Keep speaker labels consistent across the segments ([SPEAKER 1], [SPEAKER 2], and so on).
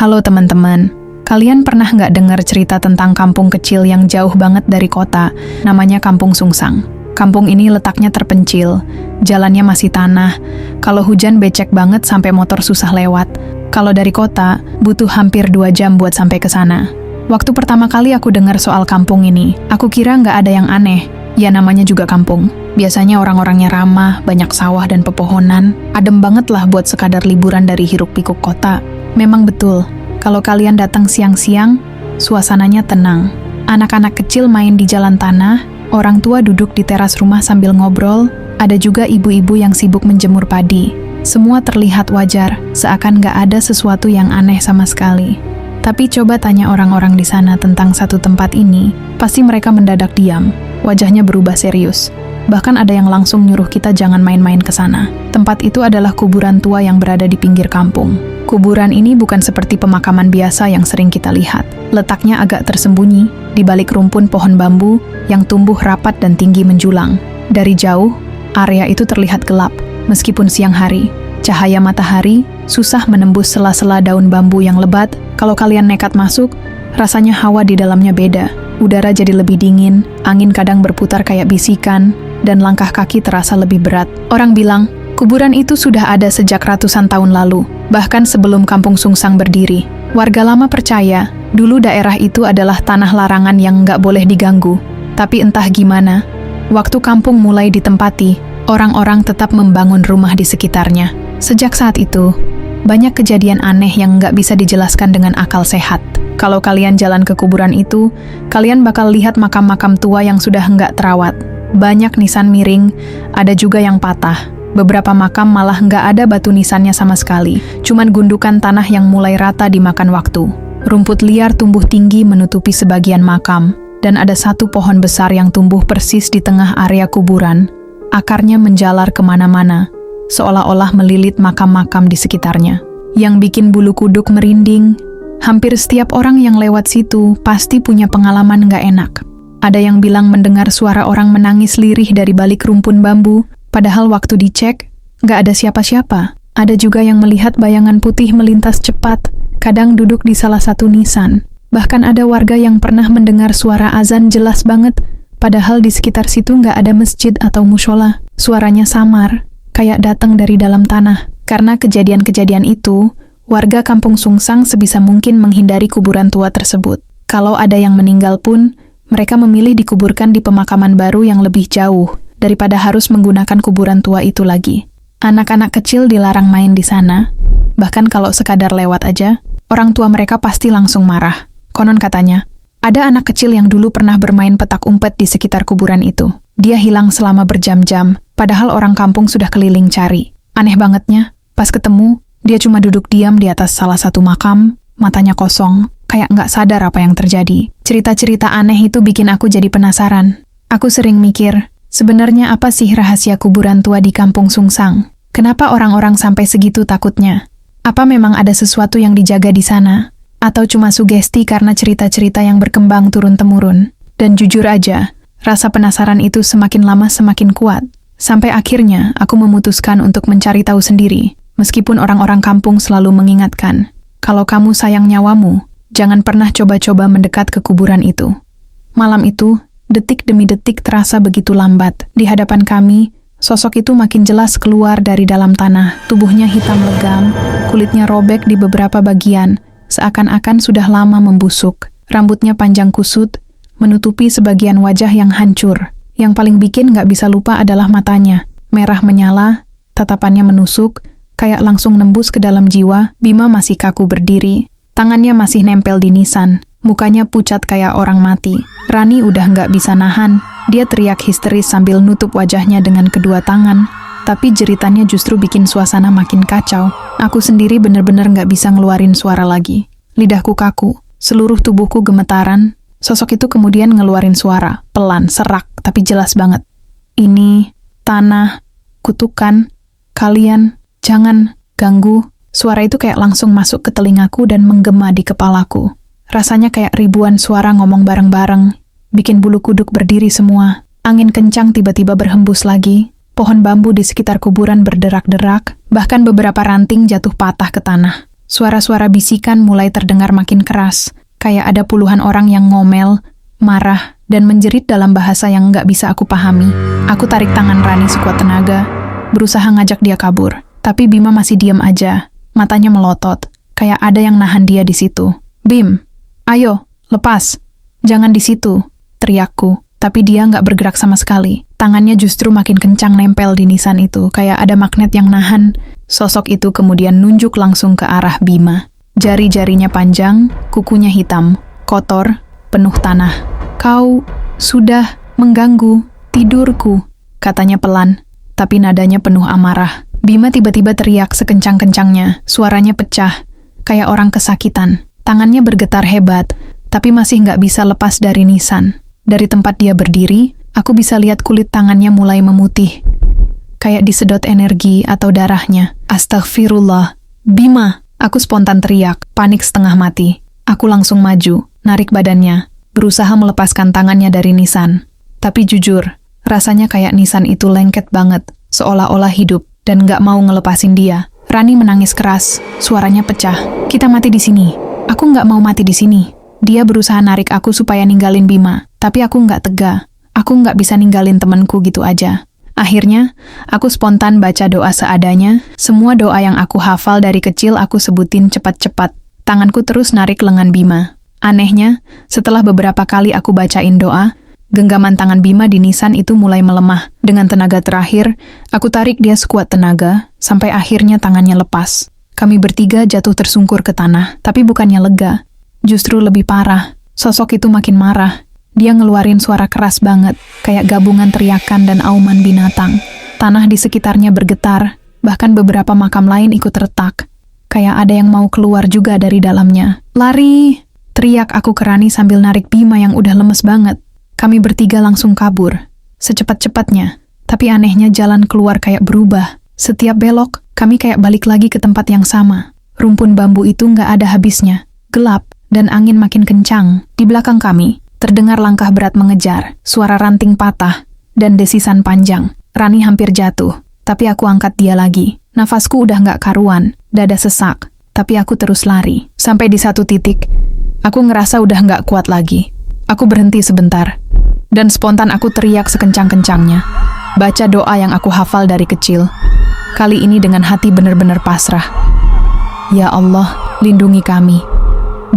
[SPEAKER 1] Halo teman-teman, kalian pernah nggak dengar cerita tentang kampung kecil yang jauh banget dari kota, namanya Kampung Sungsang? Kampung ini letaknya terpencil, jalannya masih tanah, kalau hujan becek banget sampai motor susah lewat. Kalau dari kota, butuh hampir 2 jam buat sampai ke sana. Waktu pertama kali aku dengar soal kampung ini, aku kira nggak ada yang aneh. Ya namanya juga kampung. Biasanya orang-orangnya ramah, banyak sawah dan pepohonan. Adem banget lah buat sekadar liburan dari hiruk-pikuk kota. Memang betul, kalau kalian datang siang-siang, suasananya tenang. Anak-anak kecil main di jalan tanah, orang tua duduk di teras rumah sambil ngobrol, ada juga ibu-ibu yang sibuk menjemur padi. Semua terlihat wajar, seakan nggak ada sesuatu yang aneh sama sekali. Tapi coba tanya orang-orang di sana tentang satu tempat ini, pasti mereka mendadak diam, wajahnya berubah serius. Bahkan ada yang langsung nyuruh kita jangan main-main ke sana. Tempat itu adalah kuburan tua yang berada di pinggir kampung. Kuburan ini bukan seperti pemakaman biasa yang sering kita lihat. Letaknya agak tersembunyi, di balik rumpun pohon bambu yang tumbuh rapat dan tinggi menjulang. Dari jauh, area itu terlihat gelap, meskipun siang hari. Cahaya matahari susah menembus sela-sela daun bambu yang lebat. Kalau kalian nekat masuk, rasanya hawa di dalamnya beda. Udara jadi lebih dingin, angin kadang berputar kayak bisikan, dan langkah kaki terasa lebih berat. Orang bilang, kuburan itu sudah ada sejak ratusan tahun lalu, bahkan sebelum Kampung Sungsang berdiri. Warga lama percaya, dulu daerah itu adalah tanah larangan yang nggak boleh diganggu. Tapi entah gimana, waktu kampung mulai ditempati, orang-orang tetap membangun rumah di sekitarnya. Sejak saat itu, banyak kejadian aneh yang nggak bisa dijelaskan dengan akal sehat. Kalau kalian jalan ke kuburan itu, kalian bakal lihat makam-makam tua yang sudah nggak terawat. Banyak nisan miring, ada juga yang patah. Beberapa makam malah nggak ada batu nisannya sama sekali, cuman gundukan tanah yang mulai rata dimakan waktu. Rumput liar tumbuh tinggi menutupi sebagian makam, dan ada satu pohon besar yang tumbuh persis di tengah area kuburan. Akarnya menjalar kemana-mana, seolah-olah melilit makam-makam di sekitarnya. Yang bikin bulu kuduk merinding, hampir setiap orang yang lewat situ pasti punya pengalaman nggak enak. Ada yang bilang mendengar suara orang menangis lirih dari balik rumpun bambu, padahal waktu dicek, nggak ada siapa-siapa. Ada juga yang melihat bayangan putih melintas cepat, kadang duduk di salah satu nisan. Bahkan ada warga yang pernah mendengar suara azan jelas banget, padahal di sekitar situ nggak ada masjid atau mushola. Suaranya samar, kayak datang dari dalam tanah. Karena kejadian-kejadian itu, warga Kampung Sungsang sebisa mungkin menghindari kuburan tua tersebut. Kalau ada yang meninggal pun, mereka memilih dikuburkan di pemakaman baru yang lebih jauh, daripada harus menggunakan kuburan tua itu lagi. Anak-anak kecil dilarang main di sana, bahkan kalau sekadar lewat aja, orang tua mereka pasti langsung marah. Konon katanya, ada anak kecil yang dulu pernah bermain petak umpet di sekitar kuburan itu. Dia hilang selama berjam-jam, padahal orang kampung sudah keliling cari. Aneh bangetnya, pas ketemu, dia cuma duduk diam di atas salah satu makam, matanya kosong, kayak nggak sadar apa yang terjadi. Cerita-cerita aneh itu bikin aku jadi penasaran. Aku sering mikir, sebenarnya apa sih rahasia kuburan tua di Kampung Sungsang? Kenapa orang-orang sampai segitu takutnya? Apa memang ada sesuatu yang dijaga di sana? Atau cuma sugesti karena cerita-cerita yang berkembang turun-temurun? Dan jujur aja, rasa penasaran itu semakin lama semakin kuat. Sampai akhirnya aku memutuskan untuk mencari tahu sendiri, meskipun orang-orang kampung selalu mengingatkan, kalau kamu sayang nyawamu, jangan pernah coba-coba mendekat ke kuburan itu. Malam itu, detik demi detik terasa begitu lambat. Di hadapan kami, sosok itu makin jelas keluar dari dalam tanah. Tubuhnya hitam legam, kulitnya robek di beberapa bagian, seakan-akan sudah lama membusuk. Rambutnya panjang kusut, menutupi sebagian wajah yang hancur. Yang paling bikin nggak bisa lupa adalah matanya. Merah menyala, tatapannya menusuk, kayak langsung nembus ke dalam jiwa. Bima masih kaku berdiri. Tangannya masih nempel di nisan, mukanya pucat kayak orang mati. Rani udah nggak bisa nahan, dia teriak histeris sambil nutup wajahnya dengan kedua tangan. Tapi jeritannya justru bikin suasana makin kacau. Aku sendiri bener-bener nggak bisa ngeluarin suara lagi. Lidahku kaku, seluruh tubuhku gemetaran. Sosok itu kemudian ngeluarin suara, pelan, serak, tapi jelas banget. Ini, tanah, kutukan, kalian, jangan, ganggu. Suara itu kayak langsung masuk ke telingaku dan menggema di kepalaku. Rasanya kayak ribuan suara ngomong bareng-bareng, bikin bulu kuduk berdiri semua. Angin kencang tiba-tiba berhembus lagi, pohon bambu di sekitar kuburan berderak-derak, bahkan beberapa ranting jatuh patah ke tanah. Suara-suara bisikan mulai terdengar makin keras, kayak ada puluhan orang yang ngomel, marah, dan menjerit dalam bahasa yang nggak bisa aku pahami. Aku tarik tangan Rani sekuat tenaga, berusaha ngajak dia kabur. Tapi Bima masih diam aja, matanya melotot, kayak ada yang nahan dia di situ. "Bim, ayo, lepas. Jangan di situ," teriakku. Tapi dia nggak bergerak sama sekali. Tangannya justru makin kencang nempel di nisan itu, kayak ada magnet yang nahan. Sosok itu kemudian nunjuk langsung ke arah Bima. Jari-jarinya panjang, kukunya hitam, kotor, penuh tanah. "Kau sudah mengganggu tidurku," katanya pelan, tapi nadanya penuh amarah. Bima tiba-tiba teriak sekencang-kencangnya, suaranya pecah, kayak orang kesakitan. Tangannya bergetar hebat, tapi masih nggak bisa lepas dari nisan. Dari tempat dia berdiri, aku bisa lihat kulit tangannya mulai memutih, kayak disedot energi atau darahnya. "Astagfirullah, Bima!" Aku spontan teriak, panik setengah mati. Aku langsung maju, narik badannya, berusaha melepaskan tangannya dari nisan. Tapi jujur, rasanya kayak nisan itu lengket banget, seolah-olah hidup, dan nggak mau ngelepasin dia. Rani menangis keras, suaranya pecah. "Kita mati di sini. Aku nggak mau mati di sini." Dia berusaha narik aku supaya ninggalin Bima, tapi aku nggak tega. Aku nggak bisa ninggalin temanku gitu aja. Akhirnya, aku spontan baca doa seadanya. Semua doa yang aku hafal dari kecil aku sebutin cepat-cepat. Tanganku terus narik lengan Bima. Anehnya, setelah beberapa kali aku bacain doa, genggaman tangan Bima di nisan itu mulai melemah. Dengan tenaga terakhir, aku tarik dia sekuat tenaga, sampai akhirnya tangannya lepas. Kami bertiga jatuh tersungkur ke tanah, tapi bukannya lega. Justru lebih parah. Sosok itu makin marah. Dia ngeluarin suara keras banget, kayak gabungan teriakan dan auman binatang. Tanah di sekitarnya bergetar, bahkan beberapa makam lain ikut retak. Kayak ada yang mau keluar juga dari dalamnya. "Lari!" teriak aku ke Rani sambil narik Bima yang udah lemes banget. Kami bertiga langsung kabur, secepat-cepatnya. Tapi anehnya jalan keluar kayak berubah. Setiap belok, kami kayak balik lagi ke tempat yang sama. Rumpun bambu itu nggak ada habisnya. Gelap, dan angin makin kencang. Di belakang kami, terdengar langkah berat mengejar, suara ranting patah, dan desisan panjang. Rani hampir jatuh, tapi aku angkat dia lagi. Nafasku udah nggak karuan, dada sesak, tapi aku terus lari. Sampai di satu titik, aku ngerasa udah nggak kuat lagi. Aku berhenti sebentar, dan spontan aku teriak sekencang-kencangnya. Baca doa yang aku hafal dari kecil. Kali ini dengan hati benar-benar pasrah. "Ya Allah, lindungi kami.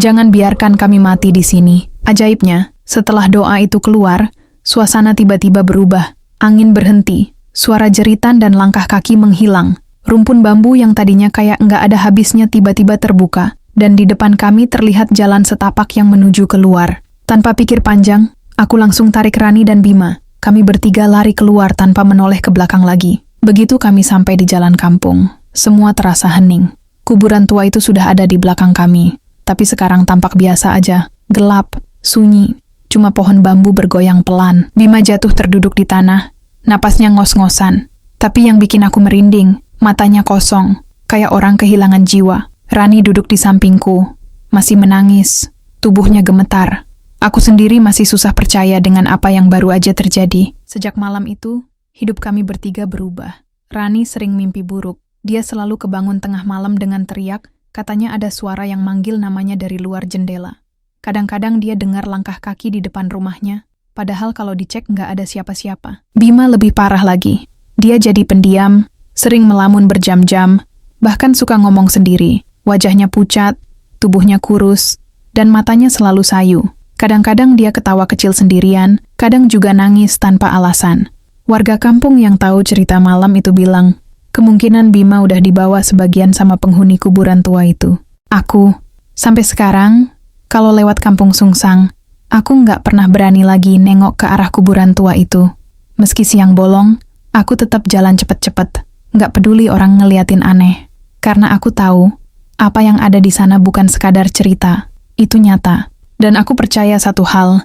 [SPEAKER 1] Jangan biarkan kami mati di sini." Ajaibnya, setelah doa itu keluar, suasana tiba-tiba berubah. Angin berhenti, suara jeritan dan langkah kaki menghilang. Rumpun bambu yang tadinya kayak nggak ada habisnya tiba-tiba terbuka, dan di depan kami terlihat jalan setapak yang menuju keluar. Tanpa pikir panjang, aku langsung tarik Rani dan Bima. Kami bertiga lari keluar tanpa menoleh ke belakang lagi. Begitu kami sampai di jalan kampung, semua terasa hening. Kuburan tua itu sudah ada di belakang kami. Tapi sekarang tampak biasa aja, gelap, sunyi, cuma pohon bambu bergoyang pelan. Bima jatuh terduduk di tanah, napasnya ngos-ngosan. Tapi yang bikin aku merinding, matanya kosong, kayak orang kehilangan jiwa. Rani duduk di sampingku, masih menangis, tubuhnya gemetar. Aku sendiri masih susah percaya dengan apa yang baru aja terjadi. Sejak malam itu, hidup kami bertiga berubah. Rani sering mimpi buruk. Dia selalu kebangun tengah malam dengan teriak. Katanya ada suara yang manggil namanya dari luar jendela. Kadang-kadang dia dengar langkah kaki di depan rumahnya, padahal kalau dicek nggak ada siapa-siapa. Bima lebih parah lagi. Dia jadi pendiam, sering melamun berjam-jam, bahkan suka ngomong sendiri. Wajahnya pucat, tubuhnya kurus, dan matanya selalu sayu. Kadang-kadang dia ketawa kecil sendirian, kadang juga nangis tanpa alasan. Warga kampung yang tahu cerita malam itu bilang, kemungkinan Bima udah dibawa sebagian sama penghuni kuburan tua itu. Aku, sampai sekarang, kalau lewat kampung Sungsang, aku nggak pernah berani lagi nengok ke arah kuburan tua itu. Meski siang bolong, aku tetap jalan cepet-cepet. Nggak peduli orang ngeliatin aneh. Karena aku tahu, apa yang ada di sana bukan sekadar cerita. Itu nyata. Dan aku percaya satu hal,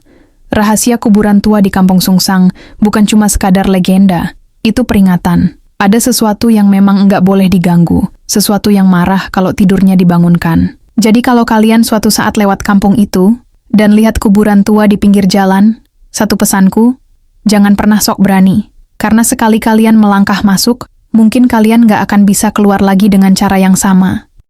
[SPEAKER 1] rahasia kuburan tua di kampung Sungsang bukan cuma sekadar legenda. Itu peringatan. Ada sesuatu yang memang nggak boleh diganggu, sesuatu yang marah kalau tidurnya dibangunkan. Jadi kalau kalian suatu saat lewat kampung itu, dan lihat kuburan tua di pinggir jalan, satu pesanku, jangan pernah sok berani. Karena sekali kalian melangkah masuk, mungkin kalian nggak akan bisa keluar lagi dengan cara yang sama.